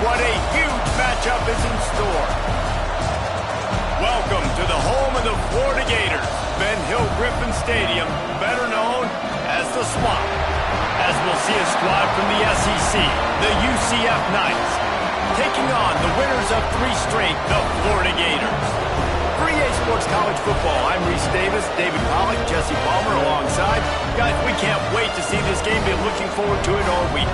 what a huge matchup is in store. Welcome to the home of the Florida Gators, Ben Hill Griffin Stadium, better known as the Swamp. As we'll see a squad from the SEC, the UCF Knights, taking on the winners of 3 straight, the Florida Gators. For EA Sports College Football, I'm Reese Davis, David Pollack, Jesse Palmer alongside. Guys, we can't wait to see this game. Been looking forward to it all week.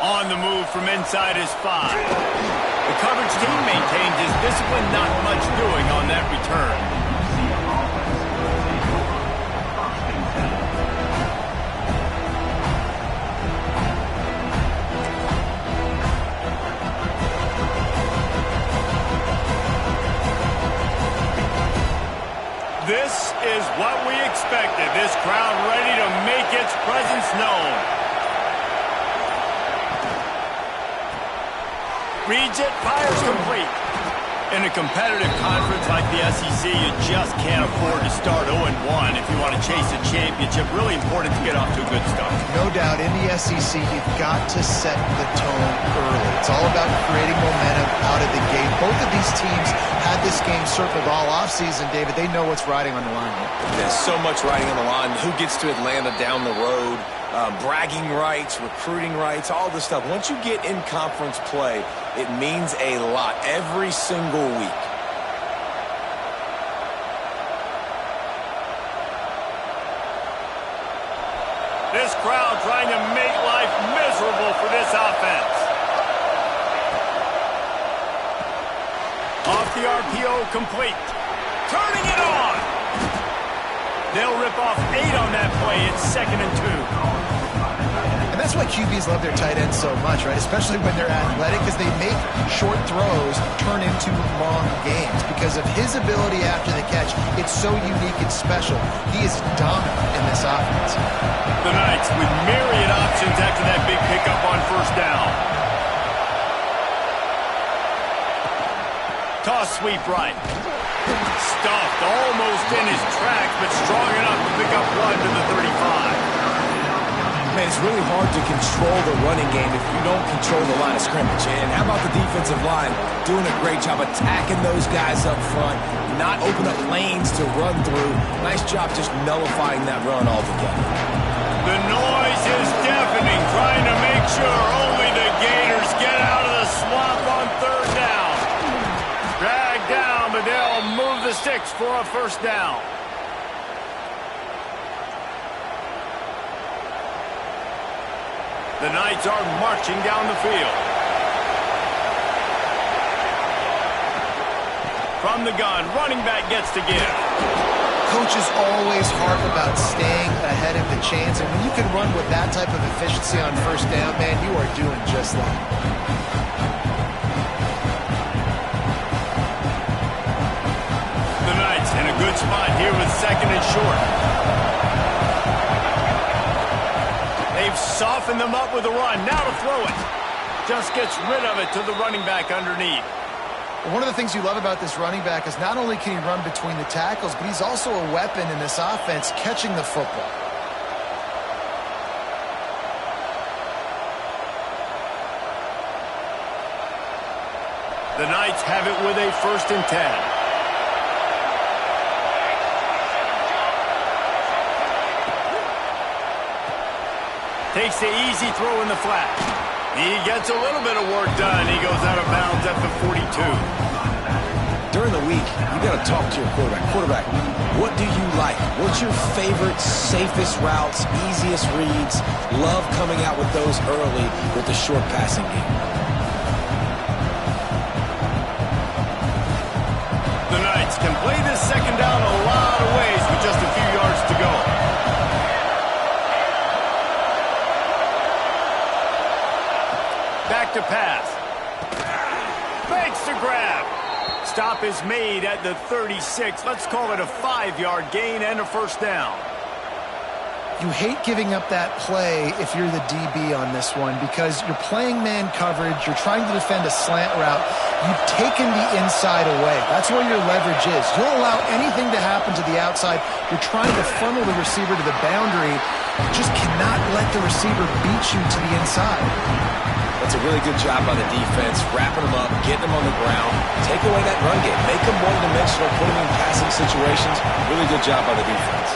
On the move from inside his 5. The coverage team maintains his discipline, not much doing on that return. This is what we expected. This crowd ready to make its presence known. Reads it, fires complete. In a competitive conference like the SEC, you just can't afford to start 0-1 if you want to chase a championship. Really important to get off to a good start. No doubt, in the SEC, you've got to set the tone early. It's all about creating momentum out of the gate. Both of these teams had this game circled all offseason, David. They know what's riding on the line here. There's so much riding on the line. Who gets to Atlanta down the road? Bragging rights, recruiting rights, all this stuff. Once you get in conference play, it means a lot every single week. This crowd trying to make life miserable for this offense. Off the RPO, complete. Turning it on. They'll rip off 8 on that play. It's 2nd and 2. And that's why QBs love their tight ends so much, right? Especially when they're athletic, because they make short throws turn into long games. Because of his ability after the catch, it's so unique and special. He is dominant in this offense. The Knights with myriad options after that big pickup on 1st down. Toss sweep right. Stuffed almost in his tracks, but strong enough to pick up 1 to the 35. Man, it's really hard to control the running game if you don't control the line of scrimmage. And how about the defensive line doing a great job attacking those guys up front, not open up lanes to run through. Nice job just nullifying that run altogether. The noise is deafening, trying to make sure only the Gators get out of the swamp on 3rd down. Dragged down, but they'll move the sticks for a 1st down. The Knights are marching down the field. From the gun, running back gets to give. Coaches always harp about staying ahead of the chains, and when you can run with that type of efficiency on 1st down, man, you are doing just that. The Knights in a good spot here with 2nd and short. They've softened them up with a run. Now to throw it. Just gets rid of it to the running back underneath. One of the things you love about this running back is not only can he run between the tackles, but he's also a weapon in this offense catching the football. The Knights have it with a 1st and 10. Takes the easy throw in the flat. He gets a little bit of work done. He goes out of bounds at the 42. During the week, you got to talk to your quarterback. Quarterback, what do you like? What's your favorite, safest routes, easiest reads? Love coming out with those early with the short passing game. The Knights can play this 2nd down a lot of ways. stop is made at the 36. Let's call it a 5-yard gain and a first down. You hate giving up that play if you're the DB on this one because you're playing man coverage. You're trying to defend a slant route. You've taken the inside away. That's where your leverage is. You'll allow anything to happen to the outside. You're trying to funnel the receiver to the boundary. You just cannot let the receiver beat you to the inside. That's a really good job by the defense, wrapping them up, getting them on the ground, take away that run game, make them one-dimensional, put them in passing situations. Really good job by the defense.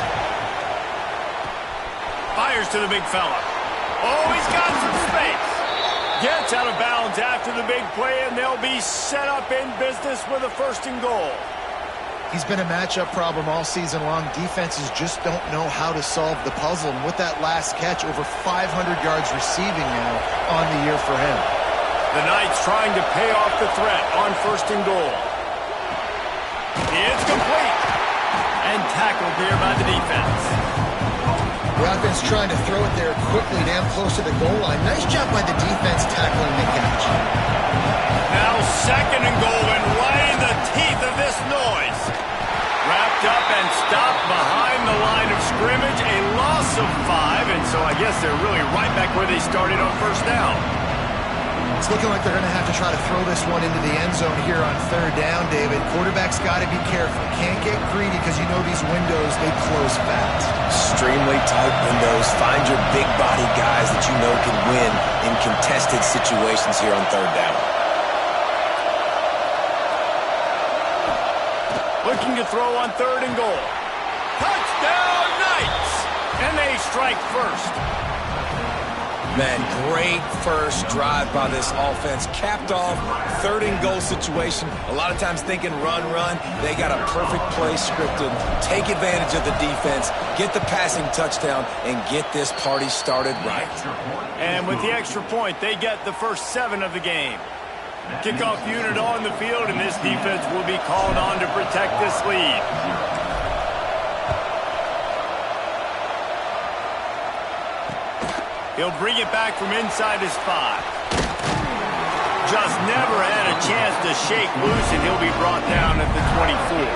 Fires to the big fella. Oh, he's got some space. Gets out of bounds after the big play, and they'll be set up in business with a 1st and goal. He's been a matchup problem all season long. Defenses just don't know how to solve the puzzle. And with that last catch, over 500 yards receiving now on the year for him. The Knights trying to pay off the threat on 1st and goal. It's complete. And tackled there by the defense. The offense trying to throw it there quickly down close to the goal line. Nice job by the defense tackling the catch. Now 2nd and goal, and right in the teeth of this noise. Wrapped up and stopped behind the line of scrimmage. A loss of 5, and so I guess they're really right back where they started on 1st down. It's looking like they're going to have to try to throw this one into the end zone here on 3rd down, David. Quarterback's got to be careful. Can't get greedy because you know these windows, they close fast. Extremely tight windows. Find your big body guys that you know can win in contested situations here on 3rd down. Looking to throw on 3rd and goal. Touchdown, Knights! And they strike first. Man, great first drive by this offense. Capped off, 3rd and goal situation. A lot of times thinking run. They got a perfect play scripted. Take advantage of the defense, get the passing touchdown, and get this party started right. And with the extra point, they get the first 7 of the game. Kickoff unit on the field, and this defense will be called on to protect this lead. He'll bring it back from inside his 5. Just never had a chance to shake loose, and he'll be brought down at the 24.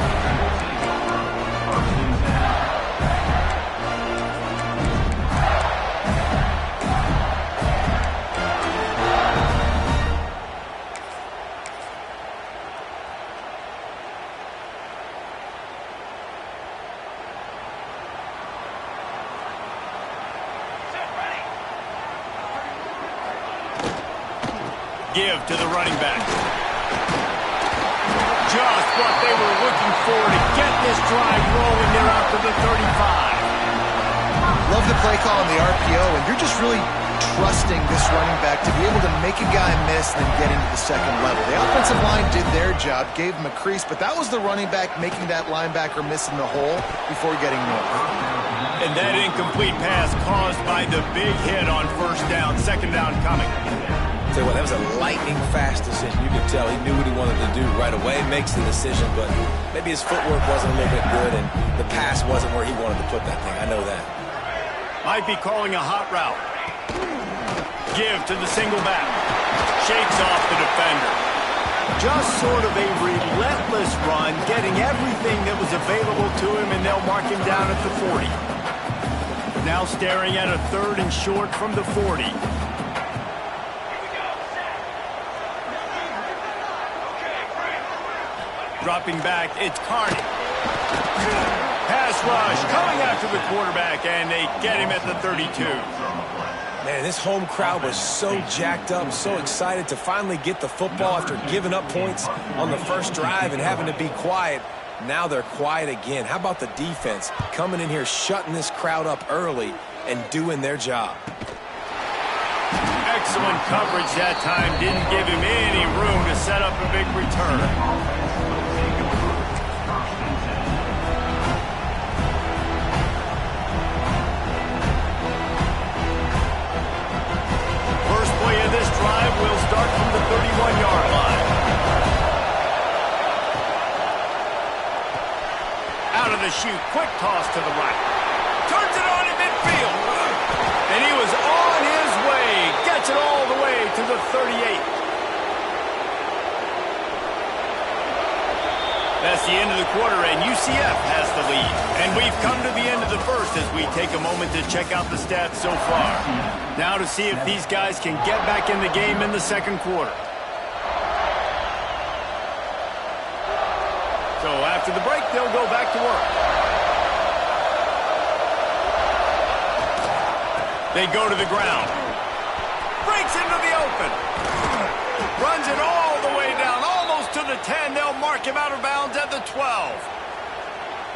Give to the running back. Just what they were looking for to get this drive rolling there out to the 35. Love the play call on the RPO, and you're just really trusting this running back to be able to make a guy miss and then get into the 2nd level. The offensive line did their job, gave him a crease, but that was the running back making that linebacker miss in the hole before getting north. And that incomplete pass caused by the big hit on 1st down, 2nd down coming. Tell you what, that was a lightning-fast decision. You could tell he knew what he wanted to do right away, makes the decision, but maybe his footwork wasn't a little bit good, and the pass wasn't where he wanted to put that thing. I know that. Might be calling a hot route. Give to the single back. Shakes off the defender. Just sort of a relentless run, getting everything that was available to him, and they'll mark him down at the 40. Now staring at a 3rd and short from the 40. Dropping back, it's Carney. Pass rush coming after the quarterback, and they get him at the 32. Man, this home crowd was so jacked up, so excited to finally get the football after giving up points on the 1st drive and having to be quiet. Now they're quiet again. How about the defense coming in here, shutting this crowd up early and doing their job? Excellent coverage that time. Didn't give him any room to set up a big return. This drive will start from the 31-yard line. Out of the chute, quick toss to the right. Turns it on in midfield. And he was on his way. Gets it all the way to the 38. That's the end of the quarter, and UCF has the lead. And we've come to the end of the first as we take a moment to check out the stats so far. Now to see if these guys can get back in the game in the second quarter. So after the break, they'll go back to work. They go to the ground. Breaks into the open. Runs it all the way down, almost to the 10. They'll mark him out of bounds at the 12.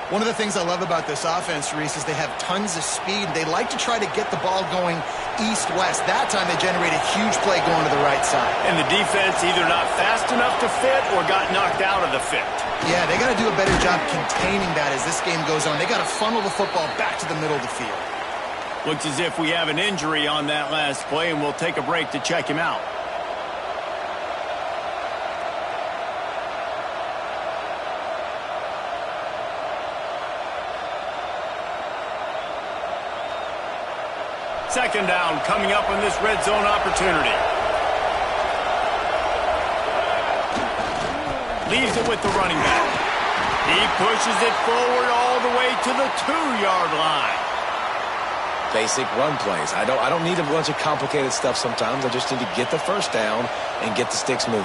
One of the things I love about this offense, Reese, is they have tons of speed. They like to try to get the ball going east-west. That time they generated a huge play going to the right side. And the defense either not fast enough to fit or got knocked out of the fit. Yeah, they got to do a better job containing that as this game goes on. They got to funnel the football back to the middle of the field. Looks as if we have an injury on that last play, and we'll take a break to check him out. Second down coming up on this red zone opportunity. Leaves it with the running back. He pushes it forward all the way to the 2-yard line. Basic run plays. I don't need a bunch of complicated stuff sometimes. I just need to get the first down and get the sticks moving.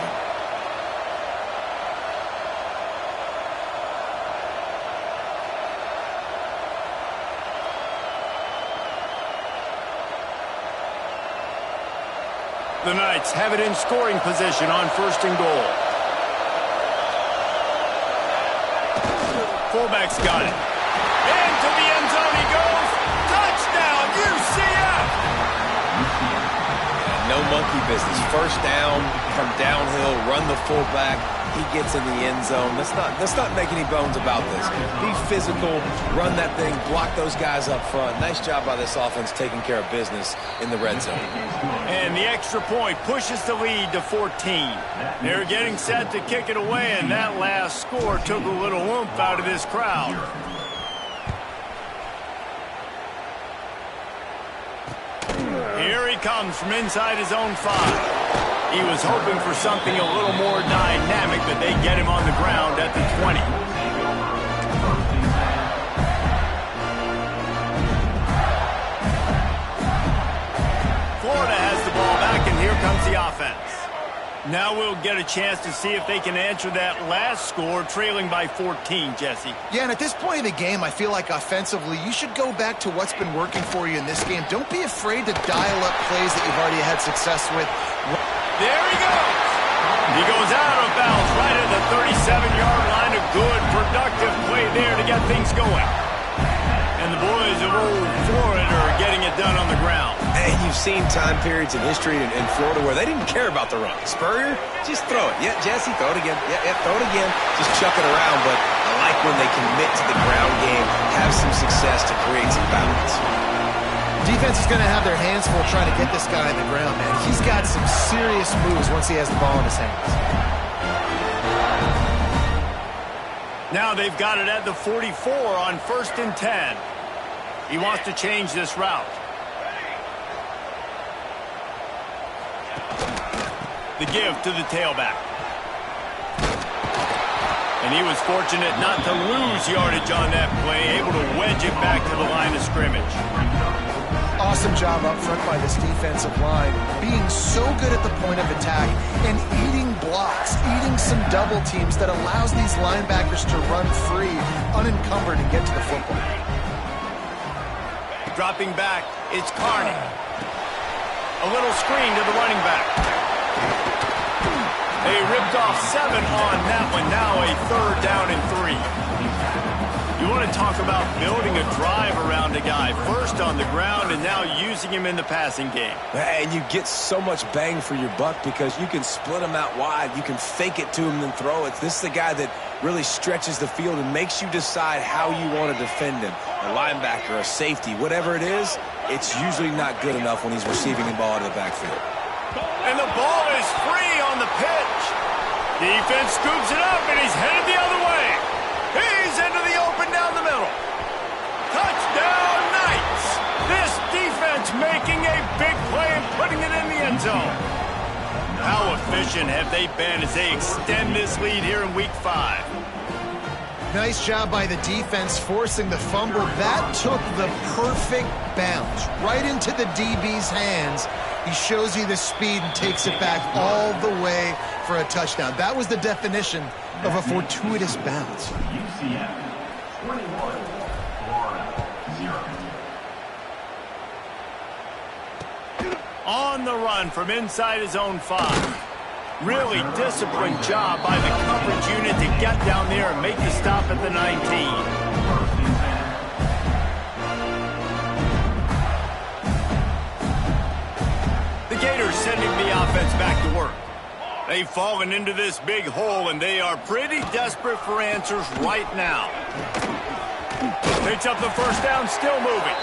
The Knights have it in scoring position on 1st and goal. Fullback's got it. Into the end zone he goes. Touchdown, UCF! No monkey business. First down from downhill, run the fullback. He gets in the end zone. Let's not make any bones about this. Be physical, run that thing, block those guys up front. Nice job by this offense taking care of business in the red zone. And the extra point pushes the lead to 14. They're getting set to kick it away, and that last score took a little oomph out of this crowd. Here he comes from inside his own 5. He was hoping for something a little more dynamic, but they get him on the ground at the 20. Florida has the ball back, and here comes the offense. Now we'll get a chance to see if they can answer that last score, trailing by 14, Jesse. Yeah, and at this point in the game, I feel like offensively, you should go back to what's been working for you in this game. Don't be afraid to dial up plays that you've already had success with. There he goes. He goes out of bounds right at the 37-yard line. A good, productive play there to get things going. And the boys of old Florida are getting it done on the ground. And you've seen time periods in history in Florida where they didn't care about the run. Spurrier, just throw it. Yeah, Jesse, throw it again. Yeah, throw it again. Just chuck it around. But I like when they commit to the ground game, have some success to create some balance. Defense is going to have their hands full trying to get this guy on the ground, man. He's got some serious moves once he has the ball in his hands. Now they've got it at the 44 on 1st and 10. He wants to change this route. The give to the tailback. And he was fortunate not to lose yardage on that play, able to wedge it back to the line of scrimmage. Awesome job up front by this defensive line, being so good at the point of attack and eating blocks, eating some double teams that allows these linebackers to run free, unencumbered, and get to the football. Dropping back, it's Carney. A little screen to the running back. They ripped off 7 on that one. Now a 3rd down and 3. You want to talk about building a drive around a guy. First on the ground and now using him in the passing game. And you get so much bang for your buck because you can split him out wide. You can fake it to him and throw it. This is the guy that really stretches the field and makes you decide how you want to defend him. A linebacker, a safety, whatever it is, it's usually not good enough when he's receiving the ball out of the backfield. And the ball is free on the pitch. Defense scoops it up and he's headed the other way. He's into the open down the middle. Touchdown, Knights. This defense making a big play and putting it in the end zone. How efficient have they been as they extend this lead here in Week 5? Nice job by the defense forcing the fumble. That took the perfect bounce right into the DB's hands. He shows you the speed and takes it back all the way for a touchdown. That was the definition of a fortuitous bounce. UCF 21, Florida 0. On the run from inside his own 5. Really disciplined job by the coverage unit to get down there and make the stop at the 19. The Gators sending the offense back to work. They've fallen into this big hole, and they are pretty desperate for answers right now. Picks up the first down, still moving.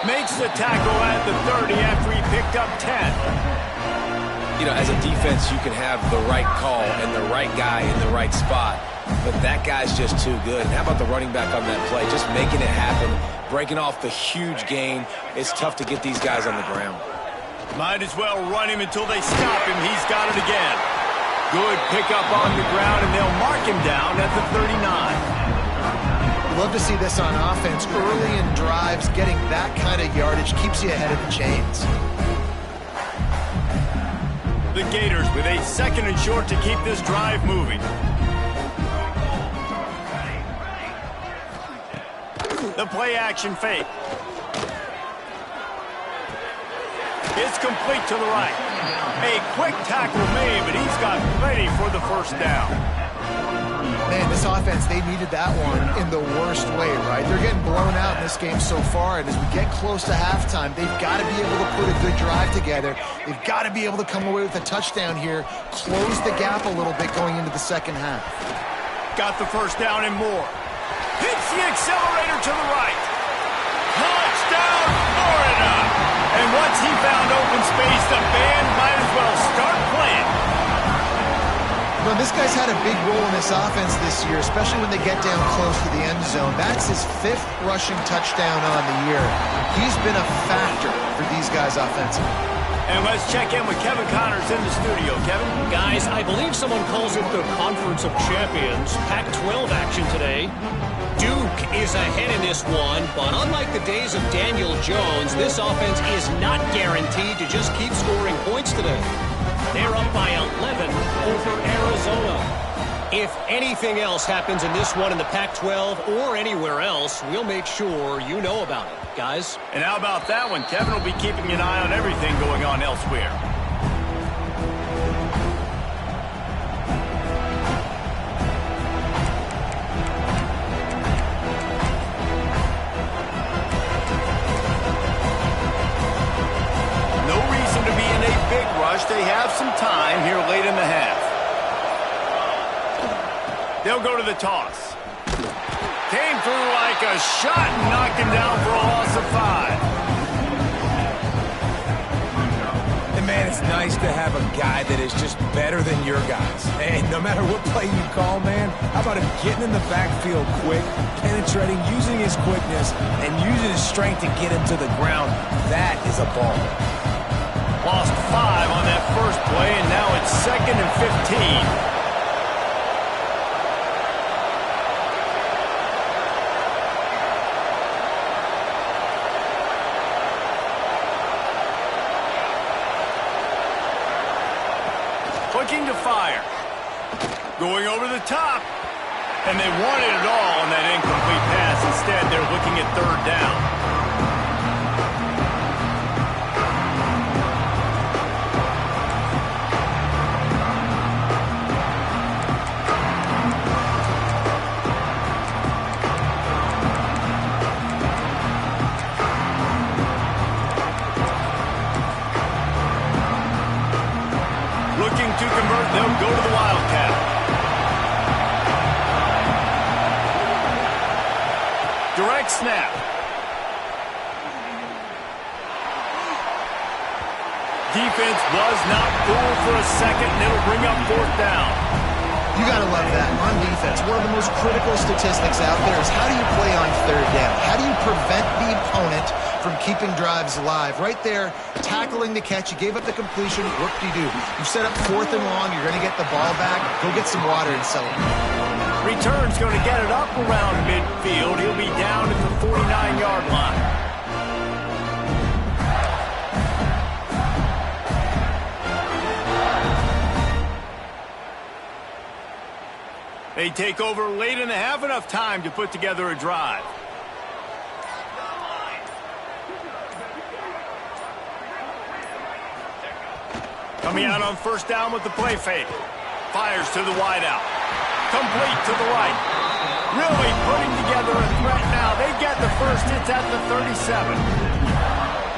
Makes the tackle at the 30 after he picked up 10. You know, as a defense, you can have the right call and the right guy in the right spot, but that guy's just too good. And how about the running back on that play? Just making it happen, breaking off the huge gain. It's tough to get these guys on the ground. Might as well run him until they stop him. He's got it again. Good pickup on the ground, and they'll mark him down at the 39. Love to see this on offense. Early in drives, getting that kind of yardage keeps you ahead of the chains. The Gators with a 2nd and short to keep this drive moving. The play action fake. It's complete to the right. A quick tackle made, but he's got plenty for the first down. Man, this offense, they needed that one in the worst way, right? They're getting blown out in this game so far, and as we get close to halftime, they've got to be able to put a good drive together. They've got to be able to come away with a touchdown here, close the gap a little bit going into the second half. Got the first down and more. Hits the accelerator to the right. Touchdown, Florida! And once he found open space, the band might as well start playing. Well, this guy's had a big role in this offense this year, especially when they get down close to the end zone. That's his 5th rushing touchdown on the year. He's been a factor for these guys offensively. And let's check in with Kevin Connors in the studio. Kevin? Guys, I believe someone calls it the Conference of Champions. Pac-12 action today. Duke is ahead in this one, but unlike the days of Daniel Jones, this offense is not guaranteed to just keep scoring points today. They're up by 11 over Arizona. If anything else happens in this one in the Pac-12 or anywhere else, we'll make sure you know about it, guys. And how about that one? Kevin will be keeping an eye on everything going on elsewhere. No reason to be in a big rush. They have some time here late in the half. They'll go to the toss. Came through like a shot and knocked him down for a loss of 5. And man, it's nice to have a guy that is just better than your guys. And no matter what play you call, man, how about him getting in the backfield quick, penetrating, using his quickness, and using his strength to get him to the ground. That is a ball. Lost 5 on that first play, and now it's 2nd and 15. Looking to fire. Going over the top. And they wanted it all on that incomplete pass. Instead, they're looking at 3rd down. Looking to convert, they'll go to the Wildcat. Direct snap. Defense was not fooled for a second, and it'll bring up 4th down. You got to love that. On defense, one of the most critical statistics out there is how do you play on 3rd down? How do you prevent the opponent from keeping drives alive? Right there, tackling the catch. You gave up the completion. What do? You set up 4th and long. You're going to get the ball back. Go get some water and celebrate. Return's going to get it up around midfield. He'll be down at the 49-yard line. They take over late in the half, enough time to put together a drive. Coming out on first down with the play fake. Fires to the wideout. Complete to the right. Really putting together a threat now. They get the first. It's at the 37.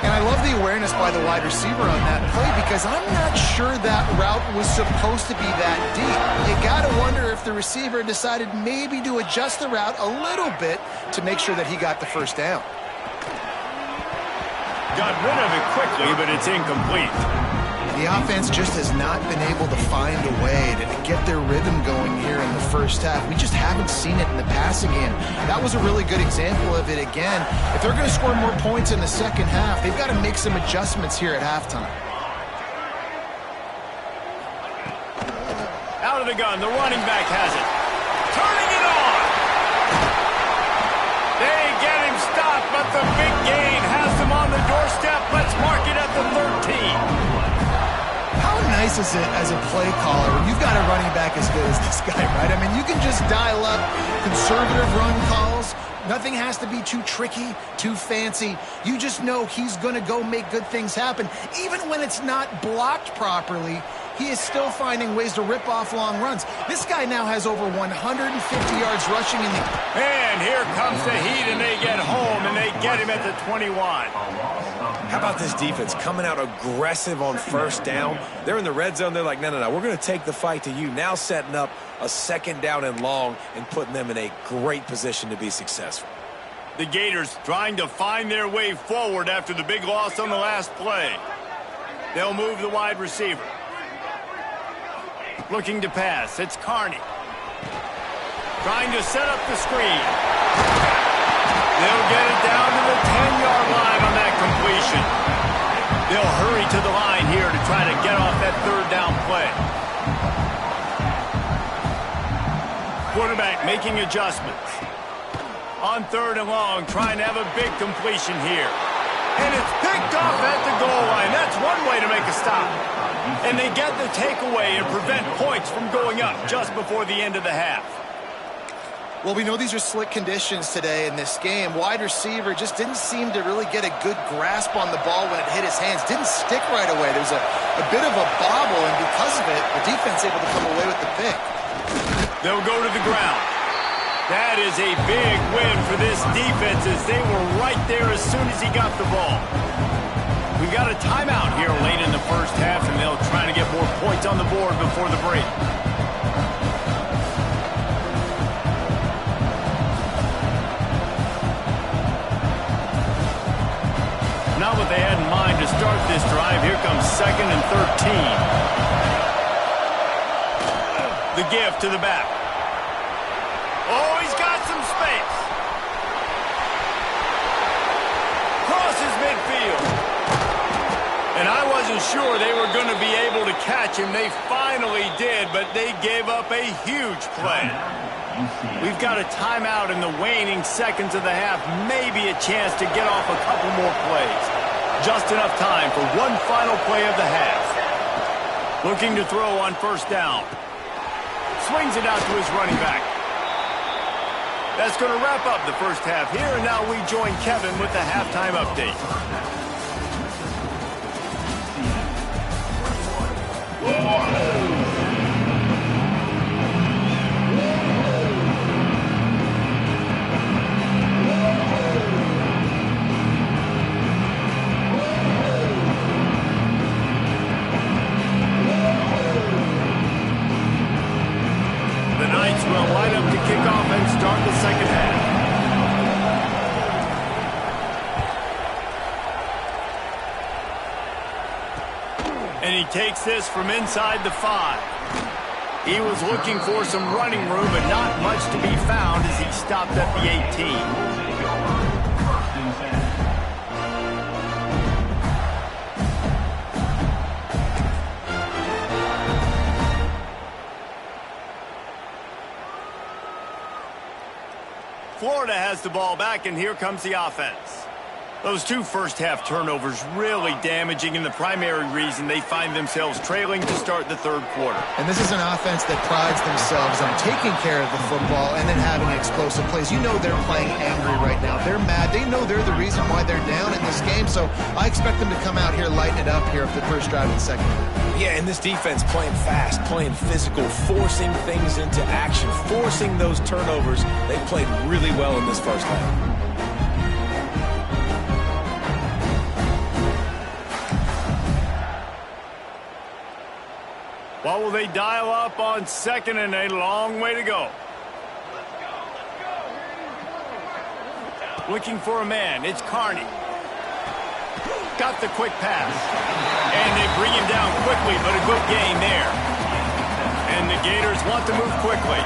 And I love the awareness by the wide receiver on that play because I'm not sure that route was supposed to be that deep. You got to wonder if the receiver decided maybe to adjust the route a little bit to make sure that he got the first down. Got rid of it quickly, but it's incomplete. The offense just has not been able to find a way to get their rhythm going here in the first half. We just haven't seen it in the passing game. That was a really good example of it again. If they're going to score more points in the second half, they've got to make some adjustments here at halftime. Out of the gun, the running back has it. Turning it on! They get him stopped, but the big gain has them on the doorstep. Let's mark it at the 13. How nice is it as a play caller when you've got a running back as good as this guy, right? I mean, you can just dial up conservative run calls. Nothing has to be too tricky, too fancy. You just know he's going to go make good things happen. Even when it's not blocked properly, he is still finding ways to rip off long runs. This guy now has over 150 yards rushing in the... And here comes the heat, and they get home, and they get him at the 21. How about this defense coming out aggressive on first down? They're in the red zone. They're like, no, we're going to take the fight to you. Now setting up a second down and long and putting them in a great position to be successful. The Gators trying to find their way forward after the big loss on the last play. They'll move the wide receiver. Looking to pass. It's Carney. Trying to set up the screen. They'll get it down to the 10-yard line on that completion. They'll hurry to the line here to try to get off that third down play. Quarterback making adjustments. On third and long, trying to have a big completion here. And it's picked off at the goal line. That's one way to make a stop. And they get the takeaway and prevent points from going up just before the end of the half. Well, we know these are slick conditions today in this game. Wide receiver just didn't seem to really get a good grasp on the ball when it hit his hands. Didn't stick right away. There's a bit of a bobble, and because of it, the defense able to come away with the pick. They'll go to the ground. That is a big win for this defense as they were right there as soon as he got the ball. We've got a timeout here late in the first half, and they'll try to get more points on the board before the break. Not what they had in mind to start this drive. Here comes 2nd and 13. The give to the back. Oh, he's got some space. Crosses midfield. And I wasn't sure they were going to be able to catch him. They finally did, but they gave up a huge play. We've got a timeout in the waning seconds of the half. Maybe a chance to get off a couple more plays. Just enough time for one final play of the half. Looking to throw on first down. Swings it out to his running back. That's going to wrap up the first half here, and now we join Kevin with the halftime update. The Knights will line up to kick off and start the second half. And he takes this from inside the 5. He was looking for some running room, but not much to be found as he stopped at the 18. has the ball back, and here comes the offense. Those two first-half turnovers really damaging, and the primary reason they find themselves trailing to start the third quarter. And this is an offense that prides themselves on taking care of the football and then having explosive plays. You know they're playing angry right now. They're mad. They know they're the reason why they're down in this game, so I expect them to come out here, lighten it up here for the first drive and second. Yeah, and this defense playing fast, playing physical, forcing things into action, forcing those turnovers. They played really well in this first half. What will they dial up on second and a long way to go? Looking for a man. It's Carney. Got the quick pass. And they bring him down quickly, but a good gain there. And the Gators want to move quickly.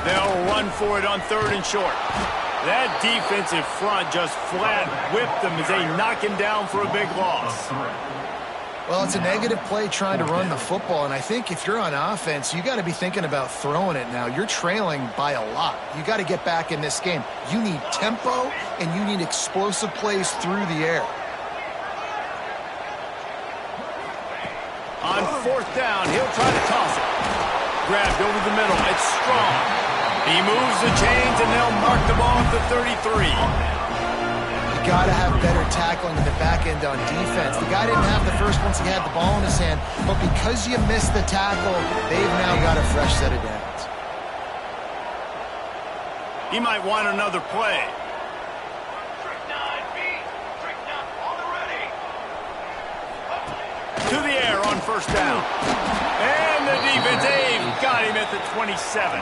They'll run for it on third and short. That defensive front just flat whipped them as they knock him down for a big loss. Well, it's a negative play trying to run the football, and I think if you're on offense, you got to be thinking about throwing it now. You're trailing by a lot. You got to get back in this game. You need tempo, and you need explosive plays through the air. On fourth down, he'll try to toss it. Grabbed over the middle. It's Strong. He moves the chains, and they'll mark the ball at the 33. You got to have better tackling in the back end on defense. The guy didn't have the first once he had the ball in his hand, but because you missed the tackle, they've now got a fresh set of downs. He might want another play. To the air on first down. And the defense, they've got him at the 27.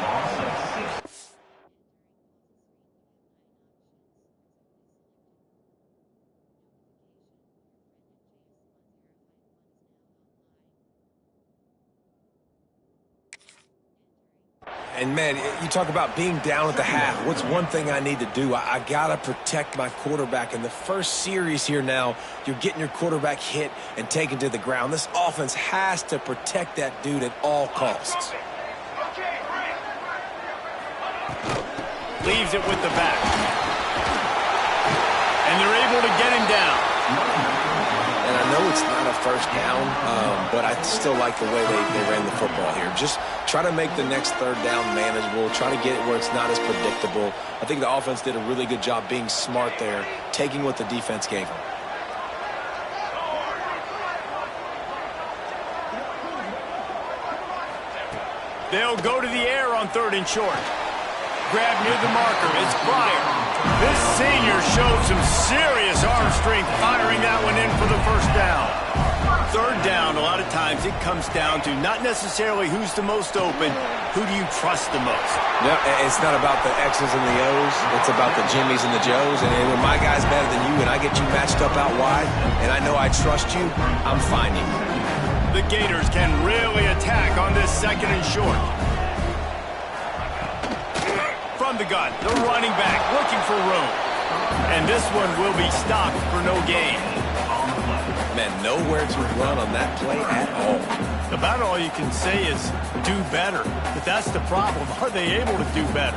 And, man, you talk about being down at the half. What's one thing I need to do? I got to protect my quarterback. In the first series here now, you're getting your quarterback hit and taken to the ground. This offense has to protect that dude at all costs. Leaves it with the back. And they're able to get him down. And I know it's not a first down, but I still like the way they ran the football here. Just try to make the next third down manageable. Try to get it where it's not as predictable. I think the offense did a really good job being smart there, taking what the defense gave them. They'll go to the air on third and short. Grab near the marker. It's Pryor. This senior showed some serious arm strength firing that one in for the first down. Third down, a lot of times it comes down to not necessarily who's the most open, who do you trust the most? Yeah, it's not about the X's and the O's. It's about the Jimmies and the Joes. And when my guy's better than you and I get you matched up out wide and I know I trust you, I'm finding you. The Gators can really attack on this second and short. From the gun, the running back looking for room. And this one will be stopped for no gain. Man, nowhere to run on that play at all. About all you can say is do better. But that's the problem. Are they able to do better?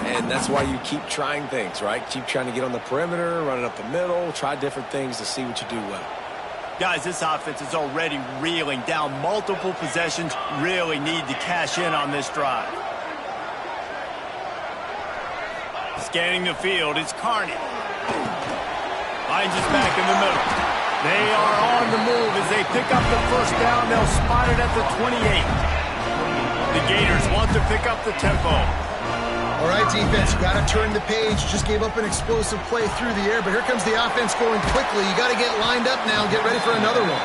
And that's why you keep trying things, right? Keep trying to get on the perimeter, run it up the middle, try different things to see what you do well. Guys, this offense is already reeling down multiple possessions. Really need to cash in on this drive. Scanning the field, it's Carney. Finds his back in the middle. They are on the move as they pick up the first down. They'll spot it at the 28. The Gators want to pick up the tempo. All right, defense, you got to turn the page. Just gave up an explosive play through the air, but here comes the offense going quickly. You got to get lined up now and get ready for another one.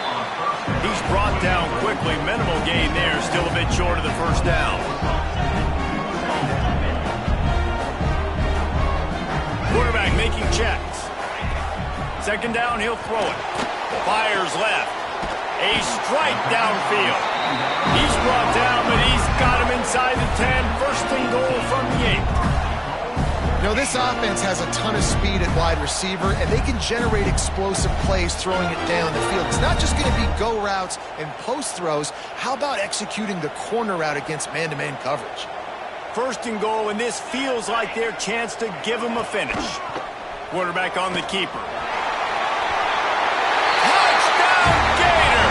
He's brought down quickly. Minimal gain there, still a bit short of the first down. Quarterback making checks. Second down, he'll throw it. Fires left. A strike downfield. He's brought down, but he's got him inside the 10. First and goal from the 8. You know, this offense has a ton of speed at wide receiver, and they can generate explosive plays throwing it down the field. It's not just going to be go routes and post throws. How about executing the corner route against man-to-man coverage? First and goal, and this feels like their chance to give them a finish. Quarterback on the keeper. Touchdown, Gator!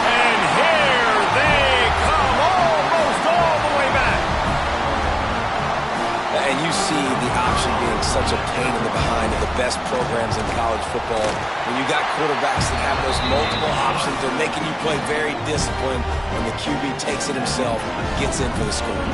And here they come, almost all the way back. And you see the option being such a pain in the behind of the best programs in college football. When you got quarterbacks that have those multiple options, they're making you play very disciplined. When the QB takes it himself, gets in for the score.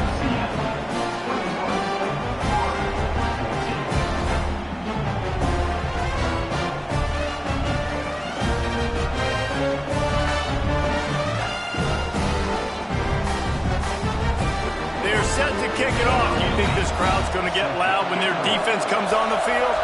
Set to kick it off. Do you think this crowd's going to get loud when their defense comes on the field?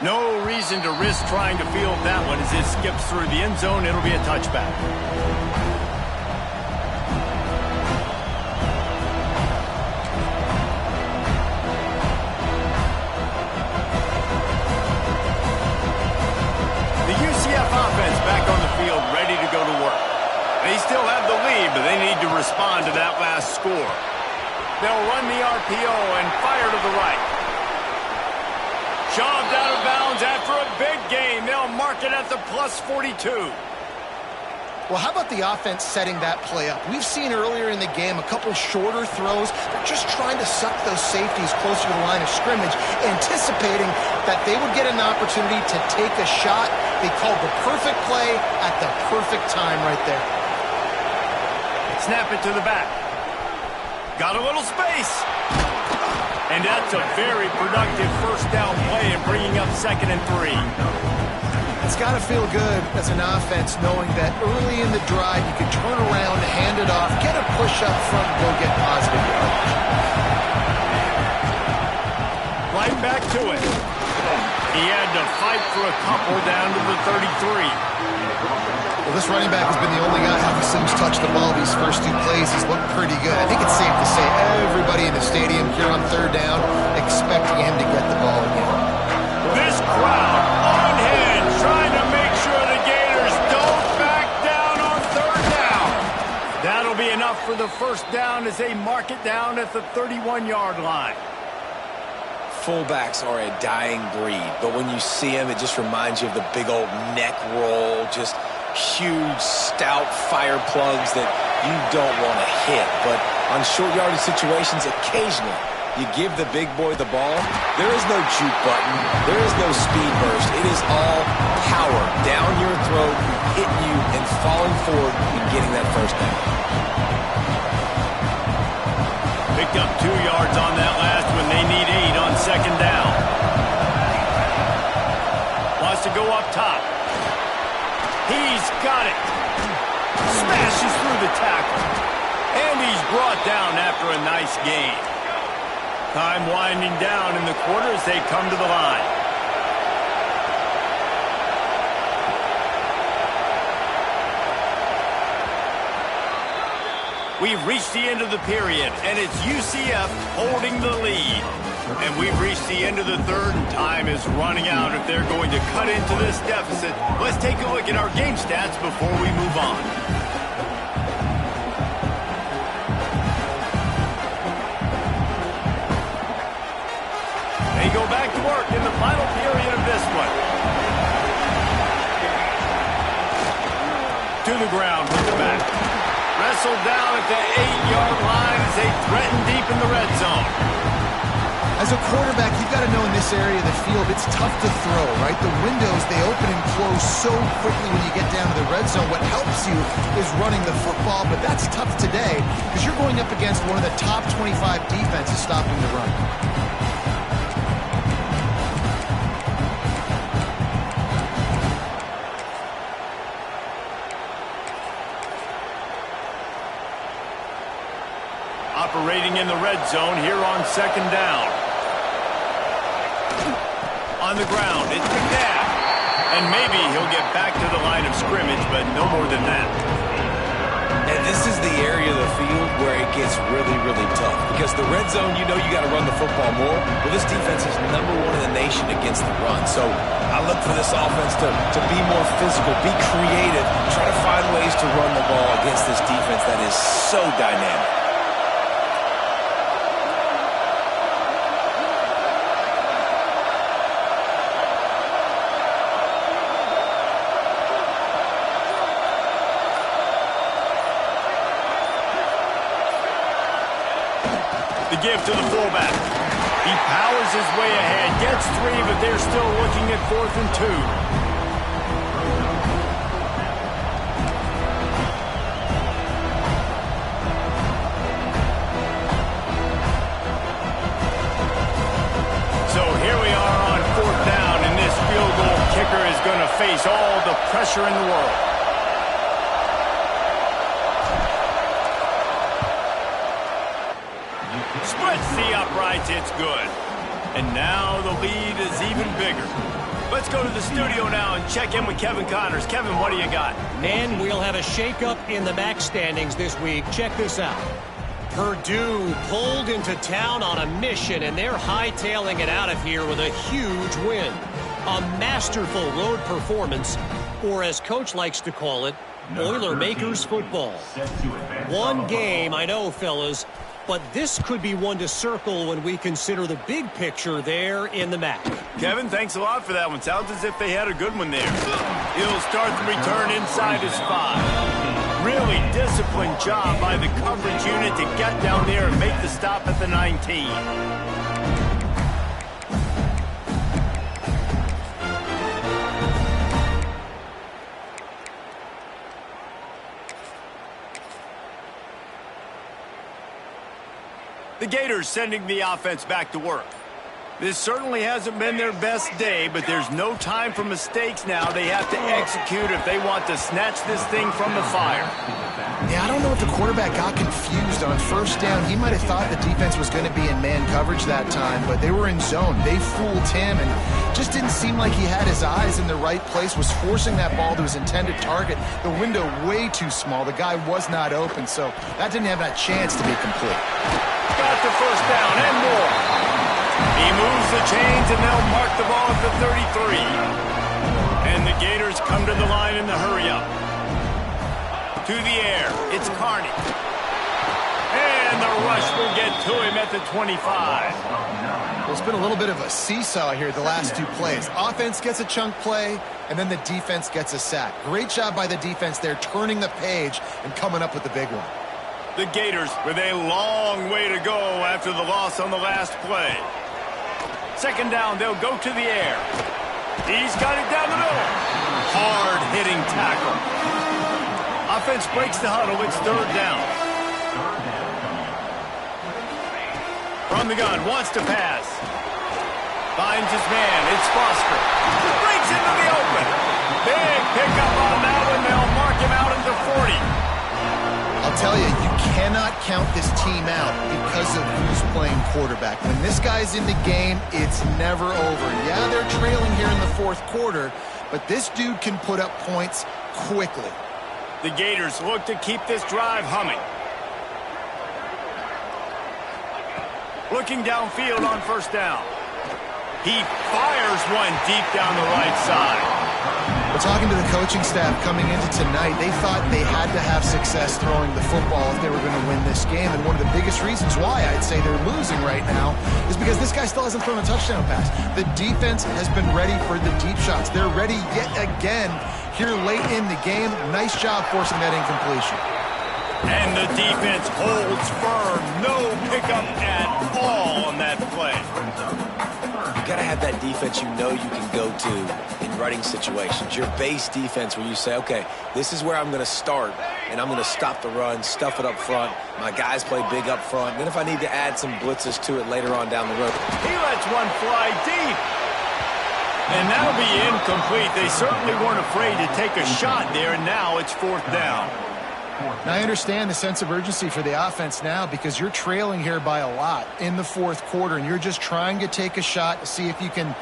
No reason to risk trying to field that one as it skips through the end zone. It'll be a touchback. UCF offense back on the field, ready to go to work. They still have the lead, but they need to respond to that last score. They'll run the RPO and fire to the right. Shoved out of bounds after a big gain. They'll mark it at the plus 42. Well, how about the offense setting that play up? We've seen earlier in the game a couple shorter throws. They're just trying to suck those safeties closer to the line of scrimmage, anticipating that they would get an opportunity to take a shot. They called the perfect play at the perfect time right there. Snap it to the back. Got a little space. And that's a very productive first down play and bringing up 2nd and 3. It's got to feel good as an offense knowing that early in the drive you can turn around, hand it off, get a push up front, and go get positive yardage. Right back to it. He had to fight for a couple down to the 33. Well, this running back has been the only guy who's touched the ball these first 2 plays. He's looked pretty good. I think it's safe to say everybody in the stadium here on 3rd down expecting him to get the ball again. This crowd on hand trying to make sure the Gators don't back down on 3rd down. That'll be enough for the first down as they mark it down at the 31-yard line. Fullbacks are a dying breed, but when you see them, it just reminds you of the big old neck roll, just huge, stout fire plugs that you don't want to hit. But on short yardage situations, occasionally, you give the big boy the ball, there is no juke button, there is no speed burst. It is all power down your throat, hitting you and falling forward and getting that first down. Picked up 2 yards on that last one. They need 8 on 2nd down. Wants to go up top. He's got it. Smashes through the tackle. And he's brought down after a nice gain. Time winding down in the quarter as they come to the line. We've reached the end of the period, and it's UCF holding the lead. And we've reached the end of the 3rd, and time is running out if they're going to cut into this deficit. Let's take a look at our game stats before we move on. They go back to work in the final period of this one. To the ground with the back. Wrestled down at the 8-yard line as they threaten deep in the red zone. As a quarterback, you've got to know in this area of the field, it's tough to throw, right? The windows, they open and close so quickly when you get down to the red zone. What helps you is running the football, but that's tough today because you're going up against one of the top 25 defenses stopping the run. Operating in the red zone here on 2nd down. On the ground, it's McNabb. And maybe he'll get back to the line of scrimmage, but no more than that. And this is the area of the field where it gets really, really tough because the red zone, you know you got to run the football more. Well, this defense is #1 in the nation against the run. So I look for this offense to be more physical, be creative, try to find ways to run the ball against this defense that is so dynamic. The give to the fullback. He powers his way ahead, gets 3, but they're still looking at 4th and 2. So here we are on 4th down, and this field goal kicker is going to face all the pressure in the world. Splits the uprights, it's good. And now the lead is even bigger. Let's go to the studio now and check in with Kevin Connors. Kevin, what do you got? And we'll have a shakeup in the MAC standings this week. Check this out. Purdue pulled into town on a mission, and they're hightailing it out of here with a huge win. A masterful road performance, or as Coach likes to call it, Boilermakers football. One game, I know, fellas, but this could be one to circle when we consider the big picture there in the MAC. Kevin, thanks a lot for that one. Sounds as if they had a good one there. He'll start the return inside his 5. Really disciplined job by the coverage unit to get down there and make the stop at the 19. The Gators sending the offense back to work. This certainly hasn't been their best day, but there's no time for mistakes now. They have to execute if they want to snatch this thing from the fire. Yeah, I don't know if the quarterback got confused on 1st down. He might have thought the defense was going to be in man coverage that time, but they were in zone. They fooled him and just didn't seem like he had his eyes in the right place, was forcing that ball to his intended target. The window way too small. The guy was not open, so that didn't have that chance to be complete. Got the 1st down and more. He moves the chains, and they'll mark the ball at the 33. And the Gators come to the line in the hurry-up. To the air, it's Carney. And the rush will get to him at the 25. Well, it's been a little bit of a seesaw here the last 2 plays. Offense gets a chunk play, and then the defense gets a sack. Great job by the defense there, turning the page and coming up with the big one. The Gators with a long way to go after the loss on the last play. 2nd down, they'll go to the air. He's got it down the middle. Hard-hitting tackle. Offense breaks the huddle. It's 3rd down. From the gun, wants to pass. Finds his man. It's Foster. Breaks into the open. Big pickup on that one. They'll mark him out at the 40. I'll tell you, you cannot count this team out because of who's playing quarterback. When this guy's in the game, it's never over. Yeah, they're trailing here in the 4th quarter, but this dude can put up points quickly. The Gators look to keep this drive humming. Looking downfield on 1st down. He fires one deep down the right side. We're talking to the coaching staff coming into tonight. They thought they had to have success throwing the football if they were going to win this game. And one of the biggest reasons why I'd say they're losing right now is because this guy still hasn't thrown a touchdown pass. The defense has been ready for the deep shots. They're ready yet again here late in the game. Nice job forcing that incompletion. And the defense holds firm. No pickup at all on that play. You got to have that defense you know you can go to in running situations. Your base defense where you say, okay, this is where I'm going to start, and I'm going to stop the run, stuff it up front. My guys play big up front. And then if I need to add some blitzes to it later on down the road. He lets one fly deep. And that'll be incomplete. They certainly weren't afraid to take a shot there, and now it's 4th down. Now, I understand the sense of urgency for the offense now because you're trailing here by a lot in the 4th quarter, and you're just trying to take a shot to see if you can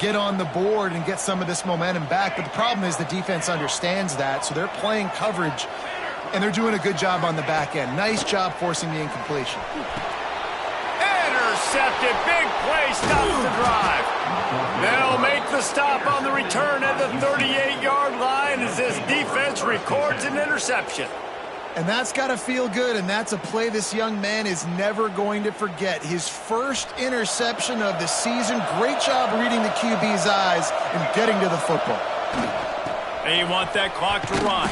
get on the board and get some of this momentum back. But the problem is the defense understands that, so they're playing coverage and they're doing a good job on the back end. Nice job forcing the incompletion. Intercepted. Big play. Stops the drive. They'll make the stop on the return at the 38-yard line as this defense records an interception. And that's got to feel good, and that's a play this young man is never going to forget. His first interception of the season. Great job reading the QB's eyes and getting to the football. They want that clock to run.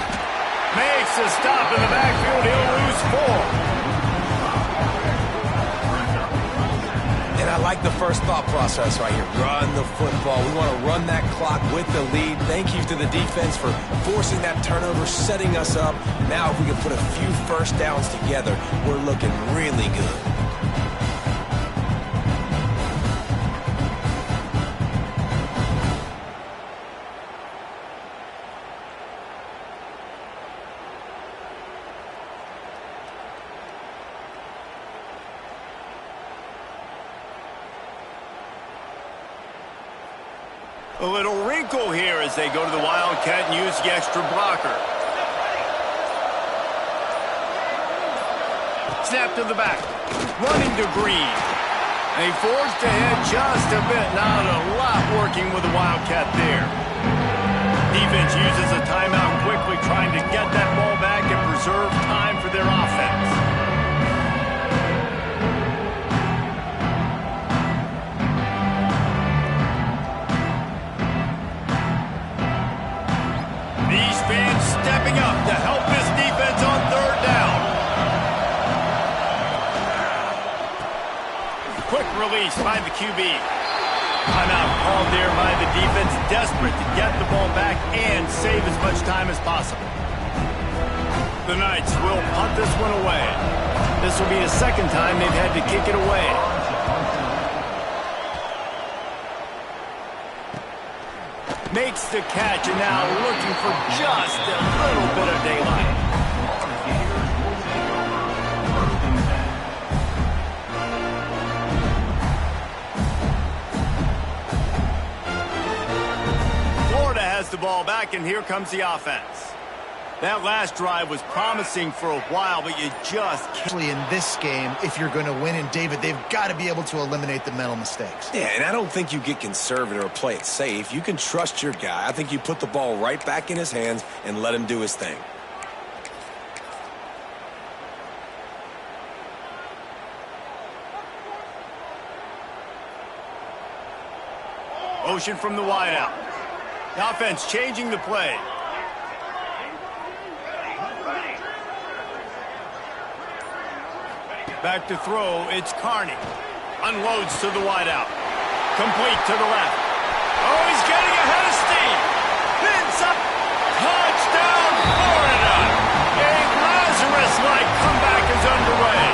Makes a stop in the backfield. He'll lose 4. And I like the first thought process right here. Run the football. We want to run that clock with the lead. Thank you to the defense for forcing that turnover, setting us up. Now if we can put a few first downs together, we're looking really good. A little wrinkle here as they go to the Wildcat and use the extra blocker. Snap to the back. Running to Green. They forced ahead just a bit. Not a lot working with the Wildcat there. Defense uses a timeout quickly, trying to get that ball back and preserve time for their offense. These fans stepping up to help this defense on third down. Quick release by the QB. Timeout called there by the defense, desperate to get the ball back and save as much time as possible. The Knights will punt this one away. This will be the second time they've had to kick it away. Makes the catch, and now looking for just a little bit of daylight. Florida has the ball back, and here comes the offense. That last drive was promising for a while, but you just can't. Actually, in this game, if you're going to win, and David, they've got to be able to eliminate the mental mistakes. Yeah, and I don't think you get conservative or play it safe. You can trust your guy. I think you put the ball right back in his hands and let him do his thing. Motion from the wideout. The offense changing the play. Back to throw, it's Carney. Unloads to the wideout. Complete to the left. Oh, he's getting ahead of steam. Pins up. Touchdown, Florida. A Lazarus-like comeback is underway.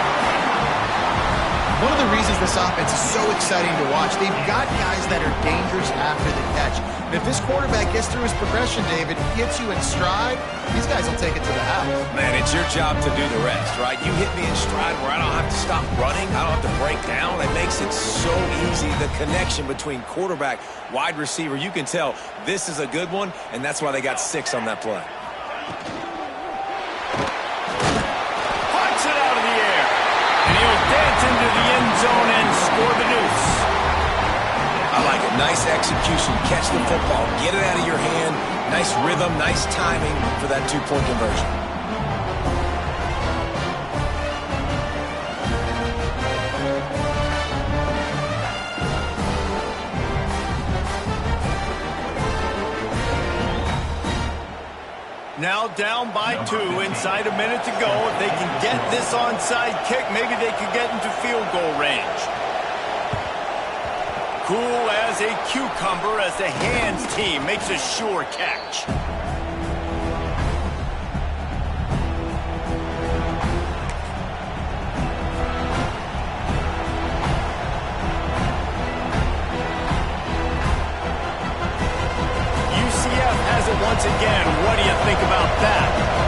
One of the reasons this offense is so exciting to watch, they've got guys that are dangerous after the catch. And if this quarterback gets through his progression, David, gets you in stride, these guys will take it to the house. Man, it's your job to do the rest, right? You hit me in stride where I don't have to stop running. I don't have to break down. It makes it so easy. The connection between quarterback, wide receiver, you can tell this is a good one, and that's why they got 6 on that play. Punts it out of the air. And he'll dance into the end zone and score the deuce. I like it. Nice execution. Catch the football. Get it out of your hand. Nice rhythm, nice timing for that 2-point conversion. Now down by 2, inside a minute to go. If they can get this onside kick, maybe they could get into field goal range. Cool as a cucumber as the hands team makes a sure catch. UCF has it once again. What do you think about that?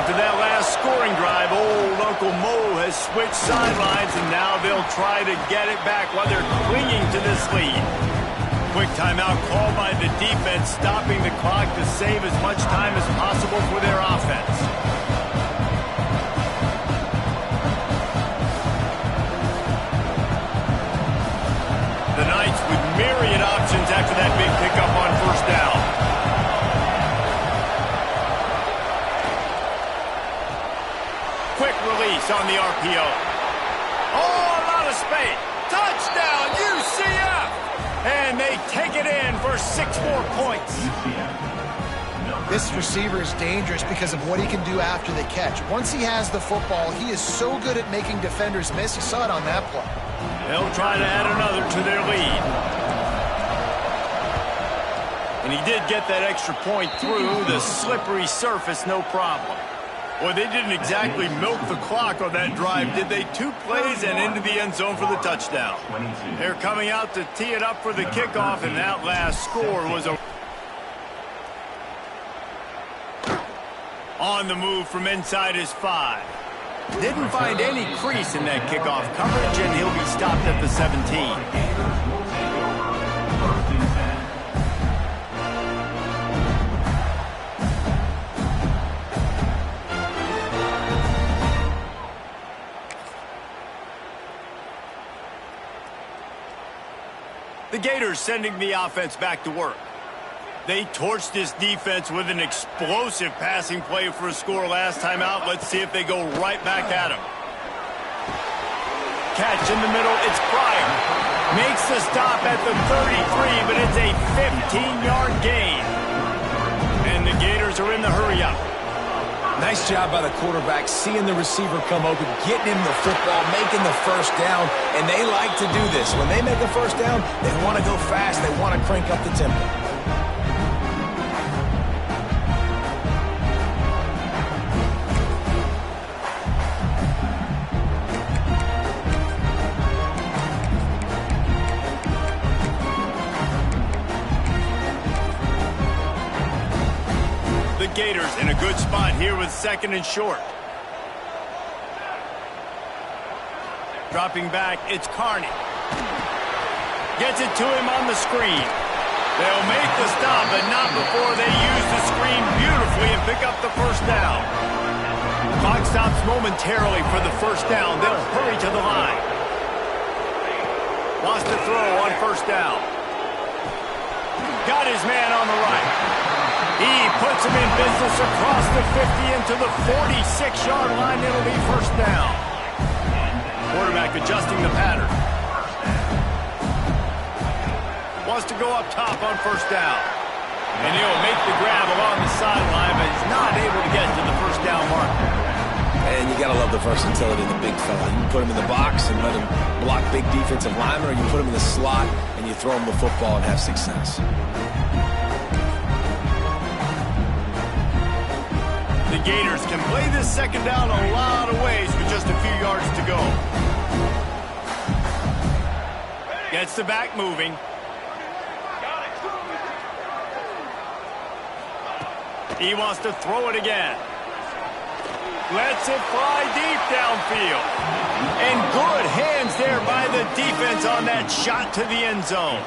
After that last scoring drive, old Uncle Mo has switched sidelines, and now they'll try to get it back while they're clinging to this lead. Quick timeout called by the defense, stopping the clock to save as much time as possible for their offense. fakes on the RPO. Oh, a lot of space. Touchdown, UCF! And they take it in for 6 more points. This receiver is dangerous because of what he can do after the catch. Once he has the football, he is so good at making defenders miss. You saw it on that play. They'll try to add another to their lead. And he did get that extra point through the slippery surface, no problem. Well, they didn't exactly milk the clock on that drive, did they? 2 plays and into the end zone for the touchdown. They're coming out to tee it up for the kickoff, and that last score was a... On the move from inside his 5. Didn't find any crease in that kickoff coverage, and he'll be stopped at the 17. The Gators sending the offense back to work. They torched this defense with an explosive passing play for a score last time out. Let's see if they go right back at him. Catch in the middle. It's Pryor. Makes the stop at the 33, but it's a 15-yard gain. And the Gators are in the hurry-up. Nice job by the quarterback, seeing the receiver come open, getting him the football, making the first down, and they like to do this. When they make a first down, they want to go fast, they want to crank up the tempo. Gators in a good spot here with 2nd and short. Dropping back, it's Carney. Gets it to him on the screen. They'll make the stop, but not before they use the screen beautifully and pick up the first down. Clock stops momentarily for the first down. They'll hurry to the line. Wants to throw on first down. Got his man on the right. He puts him in business across the 50 into the 46-yard line. It'll be first down. Quarterback adjusting the pattern. Wants to go up top on first down. And he'll make the grab along the sideline, but he's not able to get to the first down mark. And you got to love the versatility of the big fella. You can put him in the box and let him block big defensive linemen, or you put him in the slot and you throw him the football and have success. The Gators can play this second down a lot of ways with just a few yards to go. Gets the back moving. He wants to throw it again. Lets it fly deep downfield. And good hands there by the defense on that shot to the end zone.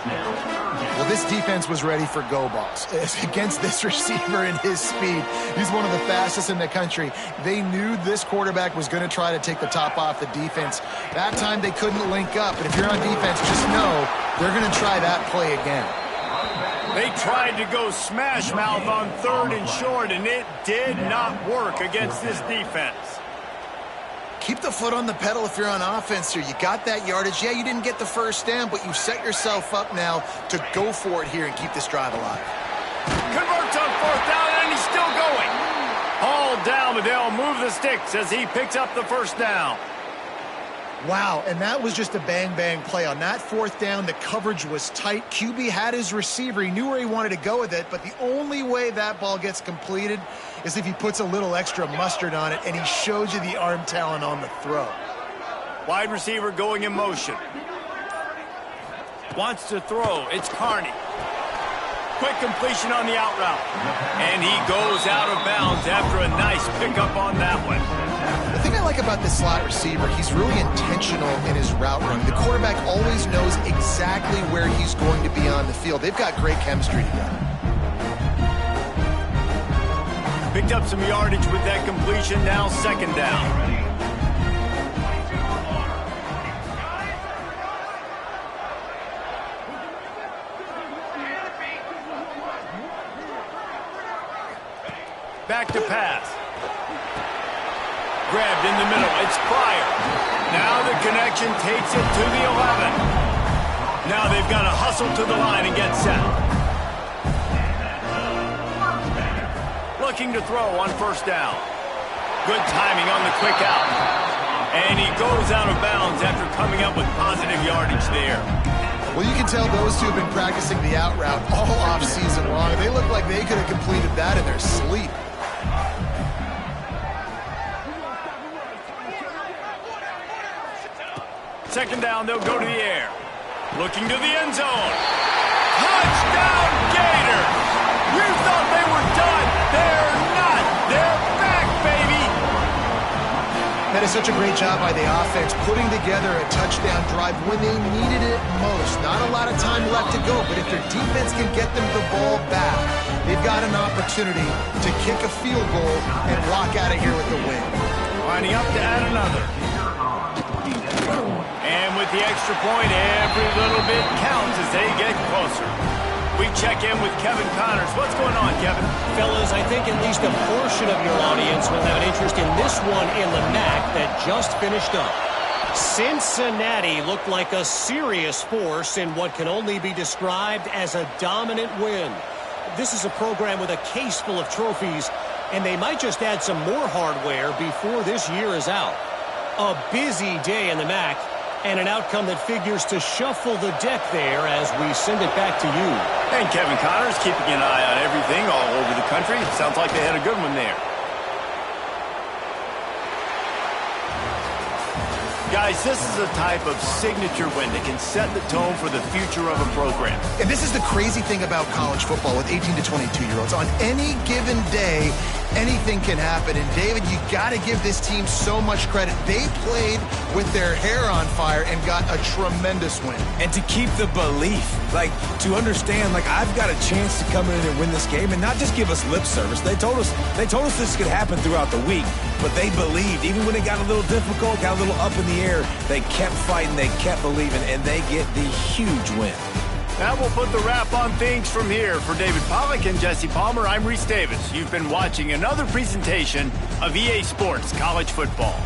Well, this defense was ready for go balls. Against this receiver and his speed, he's one of the fastest in the country. They knew this quarterback was going to try to take the top off the defense. That time they couldn't link up, and if you're on defense, just know they're going to try that play again. They tried to go smash mouth on 3rd and short, and it did not work against this defense. Keep the foot on the pedal if you're on offense here. You got that yardage. Yeah, you didn't get the first down, but you set yourself up now to go for it here and keep this drive alive. Converts on 4th down, and he's still going. Hauled down, but they'll move the sticks as he picks up the first down. Wow, and that was just a bang-bang play. On that 4th down, the coverage was tight. QB had his receiver. He knew where he wanted to go with it, but the only way that ball gets completed is if he puts a little extra mustard on it, and he shows you the arm talent on the throw. Wide receiver going in motion. Wants to throw. It's Carney. Quick completion on the out route. And he goes out of bounds after a nice pickup on that one. The thing I like about this slot receiver, he's really intentional in his route run. The quarterback always knows exactly where he's going to be on the field. They've got great chemistry together. Picked up some yardage with that completion, now 2nd down. Back to pass. Grabbed in the middle. It's prior. Now the connection takes it to the 11. Now they've got to hustle to the line and get set. Looking to throw on first down. Good timing on the quick out. And he goes out of bounds after coming up with positive yardage there. Well, you can tell those two have been practicing the out route all off season long. They look like they could have completed that in their sleep. Second down, they'll go to the air. Looking to the end zone. Touchdown, Gators! You thought they were done. They're not. They're back, baby! That is such a great job by the offense, putting together a touchdown drive when they needed it most. Not a lot of time left to go, but if their defense can get them the ball back, they've got an opportunity to kick a field goal and walk out of here with the win. Lining up to add another. And with the extra point, every little bit counts as they get closer. We check in with Kevin Connors. What's going on, Kevin? Fellas, I think at least a portion of your audience will have an interest in this one in the MAC that just finished up. Cincinnati looked like a serious force in what can only be described as a dominant win. This is a program with a case full of trophies, and they might just add some more hardware before this year is out. A busy day in the MAC, and an outcome that figures to shuffle the deck there as we send it back to you. And Kevin Connors keeping an eye on everything all over the country. Sounds like they had a good one there. Guys, this is a type of signature win that can set the tone for the future of a program. And this is the crazy thing about college football with 18 to 22-year-olds. On any given day, anything can happen. And, David, you got to give this team so much credit. They played with their hair on fire and got a tremendous win. And to keep the belief, to understand, I've got a chance to come in and win this game and not just give us lip service. They told us this could happen throughout the week, but they believed. Even when it got a little difficult, got a little up in the air, they kept fighting, they kept believing, and they get the huge win. That will put the wrap on things from here. For David Pollack and Jesse Palmer, I'm Reese Davis. You've been watching another presentation of EA Sports College Football.